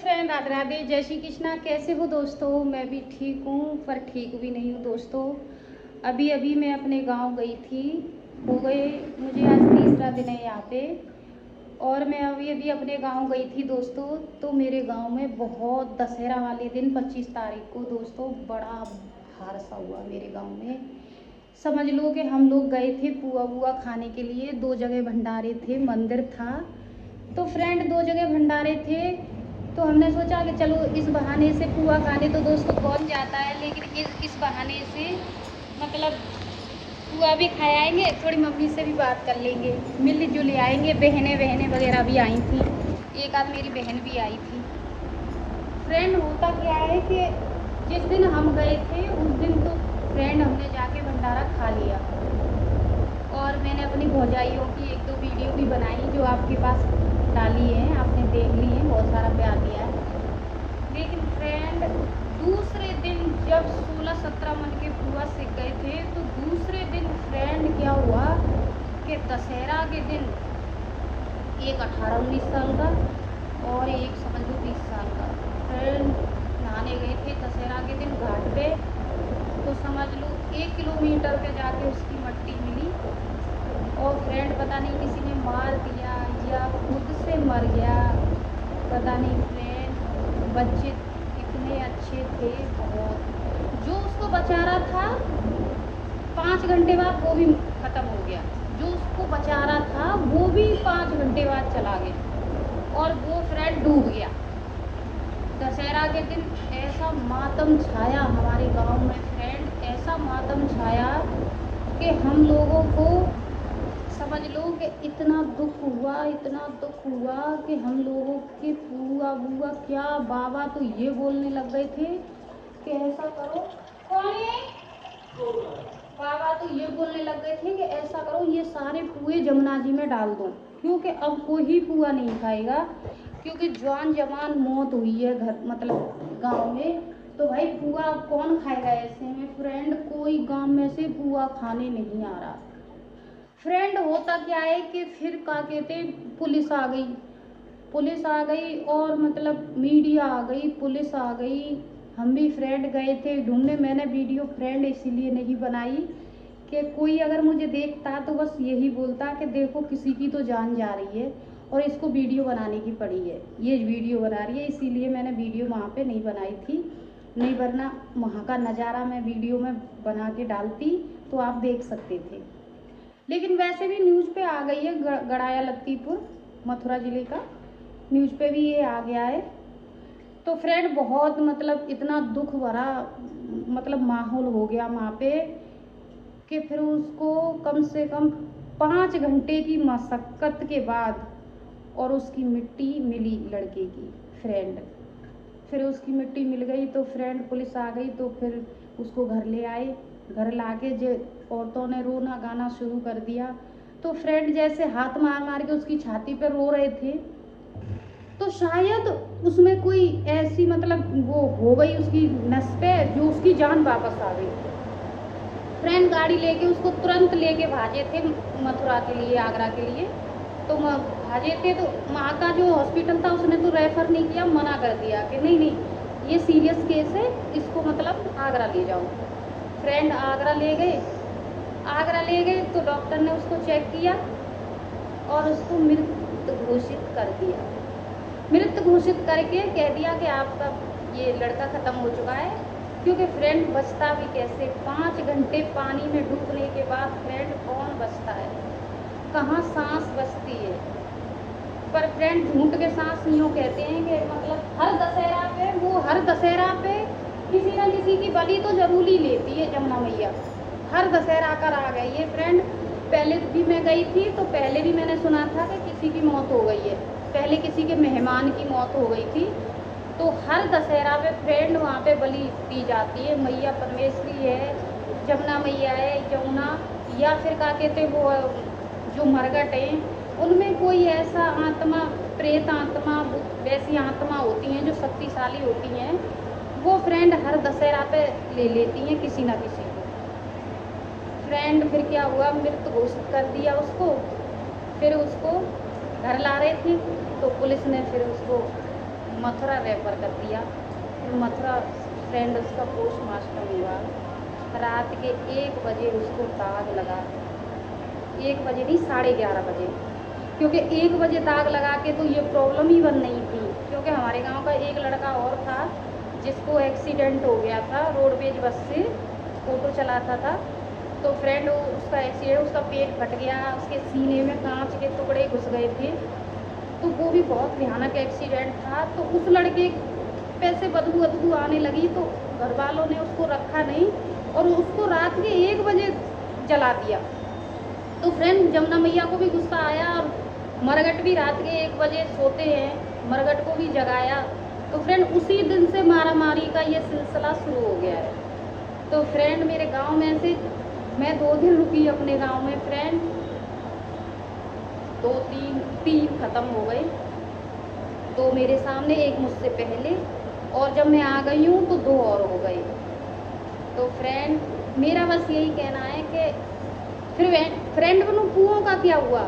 Friend, Radhe Radhe, जय श्री कृष्णा। कैसे हो दोस्तों? मैं भी ठीक हूँ, पर ठीक भी नहीं हूँ दोस्तों। अभी अभी मैं अपने गांव गई थी। हो गए मुझे आज तीसरा दिन है यहाँ पे। और मैं अभी अभी अपने गांव गई थी दोस्तों। तो मेरे गांव में बहुत दशहरा वाले दिन 25 तारीख को दोस्तों बड़ा हादसा हुआ मेरे गांव में। समझ लो कि हम लोग गए थे पुआ बुआ खाने के लिए। दो जगह भंडारे थे, मंदिर था। तो फ्रेंड, दो जगह भंडारे थे। तो हमने सोचा कि चलो इस बहाने से पुआ खाने तो दोस्तों कौन जाता है, लेकिन इस बहाने से मतलब पुआ भी खाए आएंगे, थोड़ी मम्मी से भी बात कर लेंगे, मिल जुल आएंगे। बहनें बहनें वगैरह भी आई थी, एक आध मेरी बहन भी आई थी। फ्रेंड, होता क्या है कि जिस दिन हम गए थे उस दिन तो फ्रेंड हमने जाके भंडारा खा लिया। और मैंने अपनी भौजाइयों की एक दो वीडियो भी बनाई जो आपके पास डाली है, आपने देख ली है, बहुत सारा प्यार दिया है। लेकिन फ्रेंड, दूसरे दिन जब 16-17 मन के पुआ सीख गए थे तो दूसरे दिन फ्रेंड क्या हुआ कि दशहरा के दिन एक 18-19 साल का और एक समझ लो 20 साल का फ्रेंड नहाने गए थे दशहरा के दिन घाट पे। तो समझ लो 1 किलोमीटर पे जाके उसकी मट्टी मिली। और फ्रेंड पता नहीं किसी ने मार दिया या खुद से मर गया, पता नहीं फ्रेंड। बच्चे इतने अच्छे थे बहुत, जो उसको बचा रहा था 5 घंटे बाद वो भी ख़त्म हो गया। जो उसको बचा रहा था वो भी 5 घंटे बाद चला गया और वो फ्रेंड डूब गया। दशहरा के दिन ऐसा मातम छाया हमारे गांव में फ्रेंड, ऐसा मातम छाया कि हम लोगों को समझ लो कि इतना दुख हुआ, इतना दुख हुआ कि हम लोगों के बुआ बुआ क्या बाबा तो ये बोलने लग गए थे कि ऐसा करो। कौन है? बाबा तो ये बोलने लग गए थे कि ऐसा करो, ये सारे पुए जमुना जी में डाल दो, क्योंकि अब कोई पुआ नहीं खाएगा, क्योंकि जवान जवान मौत हुई है घर मतलब गांव में। तो भाई पुआ अब कौन खाएगा ऐसे में फ्रेंड? कोई गांव में से पुआ खाने नहीं आ रहा फ्रेंड। होता क्या है कि फिर क्या कहते, पुलिस आ गई। पुलिस आ गई और मतलब मीडिया आ गई, पुलिस आ गई। हम भी फ्रेंड गए थे ढूंढने। मैंने वीडियो फ्रेंड इसीलिए नहीं बनाई कि कोई अगर मुझे देखता तो बस यही बोलता कि देखो किसी की तो जान जा रही है और इसको वीडियो बनाने की पड़ी है, ये वीडियो बना रही है। इसीलिए मैंने वीडियो वहाँ पे नहीं बनाई थी, नहीं वरना वहाँ का नज़ारा मैं वीडियो में बना के डालती तो आप देख सकते थे। लेकिन वैसे भी न्यूज़ पे आ गई है, गड़ाया लतीपुर मथुरा ज़िले का न्यूज़ पे भी ये आ गया है। तो फ्रेंड बहुत मतलब इतना दुख भरा मतलब माहौल हो गया वहाँ पे कि फिर उसको कम से कम 5 घंटे की मशक्क़त के बाद और उसकी मिट्टी मिली लड़के की फ्रेंड। फिर उसकी मिट्टी मिल गई तो फ्रेंड पुलिस आ गई तो फिर उसको घर ले आए। घर लाके जो औरतों ने रोना गाना शुरू कर दिया। तो फ्रेंड जैसे हाथ मार मार के उसकी छाती पे रो रहे थे, तो शायद उसमें कोई ऐसी मतलब वो हो गई उसकी नस पे जो उसकी जान वापस आ गई। फ्रेंड गाड़ी लेके उसको तुरंत लेके भागे थे मथुरा के लिए, आगरा के लिए। तो भागे थे तो वहाँ का जो हॉस्पिटल था उसने तो रेफ़र नहीं किया, मना कर दिया कि नहीं नहीं ये सीरियस केस है, इसको मतलब आगरा ले जाओ। फ्रेंड आगरा ले गए। आगरा ले गए तो डॉक्टर ने उसको चेक किया और उसको मृत घोषित कर दिया। मृत घोषित करके कह दिया कि आपका ये लड़का ख़त्म हो चुका है। क्योंकि फ्रेंड बचता भी कैसे? 5 घंटे पानी में डूबने के बाद फ्रेंड कौन बचता है? कहाँ सांस बचती है? पर फ्रेंड झूठ के सांस यूँ कहते हैं कि मतलब हर दशहरा पे वो हर दशहरा पे किसी न किसी की बलि तो जरूर ही लेती है जमुना मैया। हर दशहरा कर आ गई है फ्रेंड। पहले भी मैं गई थी तो पहले भी मैंने सुना था कि किसी की मौत हो गई है, पहले किसी के मेहमान की मौत हो गई थी। तो हर दशहरा पे फ्रेंड वहाँ पे बलि दी जाती है। मैया परमेश्वरी है, जमुना मैया है, यमुना, या फिर क्या कहते वो जो मरघट हैं उनमें कोई ऐसा आत्मा, प्रेत आत्मा, वैसी आत्मा होती हैं जो शक्तिशाली होती हैं, वो फ्रेंड हर दशहरा पे ले लेती हैं किसी ना किसी को। फ्रेंड फिर क्या हुआ, मृत घोषित कर दिया उसको। फिर उसको घर ला रहे थे तो पुलिस ने फिर उसको मथुरा रेफर कर दिया। फिर मथुरा फ्रेंड उसका पोस्टमास्टम हुआ। रात के 1 बजे उसको दाग लगा, 1 बजे नहीं 11:30 बजे, क्योंकि 1 बजे दाग लगा के तो ये प्रॉब्लम ही बन नहीं थी। क्योंकि हमारे गांव का एक लड़का और था जिसको एक्सीडेंट हो गया था, रोडवेज बस से ऑटो चलाता था। तो फ्रेंड उसका एक्सीडेंट, उसका पेट फट गया, उसके सीने में कांच के टुकड़े घुस गए थे। तो वो भी बहुत भयानक एक्सीडेंट था। तो उस लड़के पे से बदबू आने लगी, तो घर वालों ने उसको रखा नहीं और उसको रात के 1 बजे जला दिया। तो फ्रेंड जमुना मैया को भी गुस्सा आया और मरघट भी रात के 1 बजे सोते हैं, मरघट को भी जगाया। तो फ्रेंड उसी दिन से मारामारी का ये सिलसिला शुरू हो गया है। तो फ्रेंड मेरे गांव में से मैं 2 दिन रुकी अपने गांव में फ्रेंड, 2 3 ख़त्म हो गए, 2 मेरे सामने, 1 मुझसे पहले, और जब मैं आ गई हूँ तो 2 और हो गए। तो फ्रेंड मेरा बस यही कहना है कि फिर फ्रेंड बनू कुओं का क्या हुआ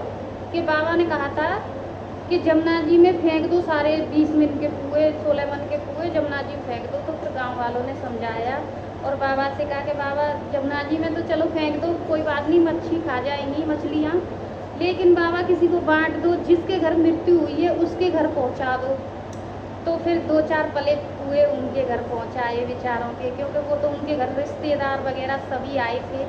कि बाबा ने कहा था कि जमुना जी में फेंक दो सारे 20 मन के कुएँ, 16 मन के कुएँ जमुना जी में फेंक दो। तो फिर गांव वालों ने समझाया और बाबा से कहा कि बाबा जमुना जी में तो चलो फेंक दो, कोई बात नहीं, मच्छी खा जाएंगी मछलियाँ, लेकिन बाबा किसी को बांट दो, जिसके घर मृत्यु हुई है उसके घर पहुँचा दो। तो फिर 2-4 पले कुएँ उनके घर पहुँचाए बेचारों के, क्योंकि वो तो उनके घर रिश्तेदार वगैरह सभी आए थे,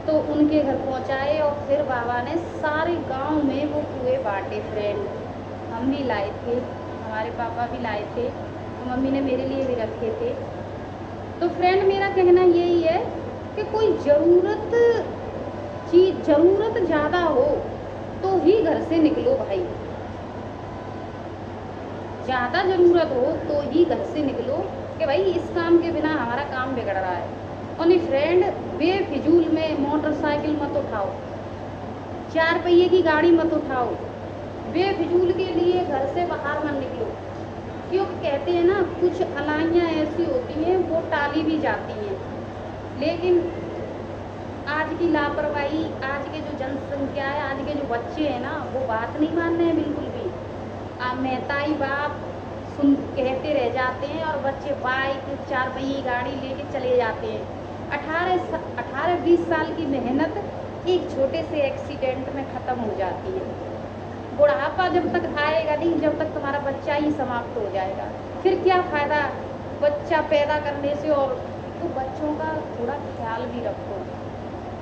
तो उनके घर पहुँचाए। और फिर बाबा ने सारे गांव में वो कुएँ बांटे फ्रेंड। हम भी लाए थे, हमारे पापा भी लाए थे, तो मम्मी ने मेरे लिए भी रखे थे। तो फ्रेंड मेरा कहना यही है कि कोई ज़रूरत ज़्यादा हो तो ही घर से निकलो भाई, ज़्यादा ज़रूरत हो तो ही घर से निकलो कि भाई इस काम के बिना हमारा काम बिगड़ रहा है। और नहीं फ्रेंड, बेफिजूल में मोटरसाइकिल मत उठाओ, 4 पहिए की गाड़ी मत उठाओ, बेफिजूल के लिए घर से बाहर मत निकलो। क्योंकि कहते हैं ना, कुछ अलाइयाँ ऐसी होती हैं वो टाली भी जाती हैं, लेकिन आज की लापरवाही, आज के जो जनसंख्या है, आज के जो बच्चे हैं ना, वो बात नहीं मान रहे हैं बिल्कुल भी। महताई बाप कहते रह जाते हैं और बच्चे बाइक 4 पहिए गाड़ी लेके चले जाते हैं। 18-20 साल की मेहनत एक छोटे से एक्सीडेंट में ख़त्म हो जाती है। बुढ़ापा जब तक आएगा नहीं, जब तक तुम्हारा बच्चा ही समाप्त हो जाएगा, फिर क्या फ़ायदा बच्चा पैदा करने से। और तो बच्चों का थोड़ा ख्याल भी रखो,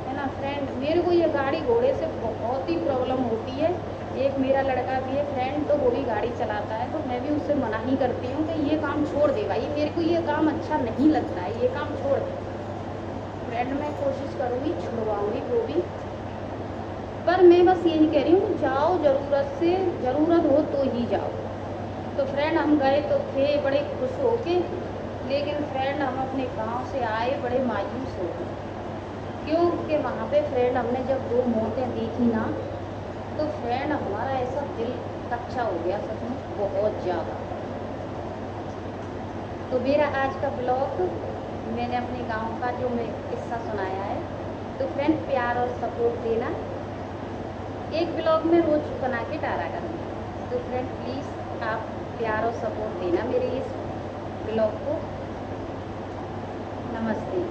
है ना फ्रेंड। मेरे को ये गाड़ी घोड़े से बहुत ही प्रॉब्लम होती है। एक मेरा लड़का भी है फ्रेंड, तो वो भी गाड़ी चलाता है, तो मैं भी उससे मना ही करती हूँ कि ये काम छोड़ दे भाई, मेरे को ये काम अच्छा नहीं लगता है, ये काम छोड़ दे। फ्रेंड मैं कोशिश करूँगी, छुड़वाऊँगी वो भी, पर मैं बस यही कह रही हूँ जाओ, ज़रूरत हो तो ही जाओ। तो फ्रेंड हम गए तो थे बड़े खुश होके, लेकिन फ्रेंड हम अपने गांव से आए बड़े मायूस हो गए, क्योंकि वहाँ पे फ्रेंड हमने जब 2 मौतें देखी ना, तो फ्रेंड हमारा ऐसा दिल कच्चा हो गया सच में, बहुत ज़्यादा। तो मेरा आज का ब्लॉग मैंने अपने गांव का जो मैं किस्सा सुनाया है, तो फ्रेंड प्यार और सपोर्ट देना, एक ब्लॉग में रोज बना के डाला करूँगी। तो फ्रेंड प्लीज़ आप प्यार और सपोर्ट देना मेरे इस ब्लॉग को। नमस्ते।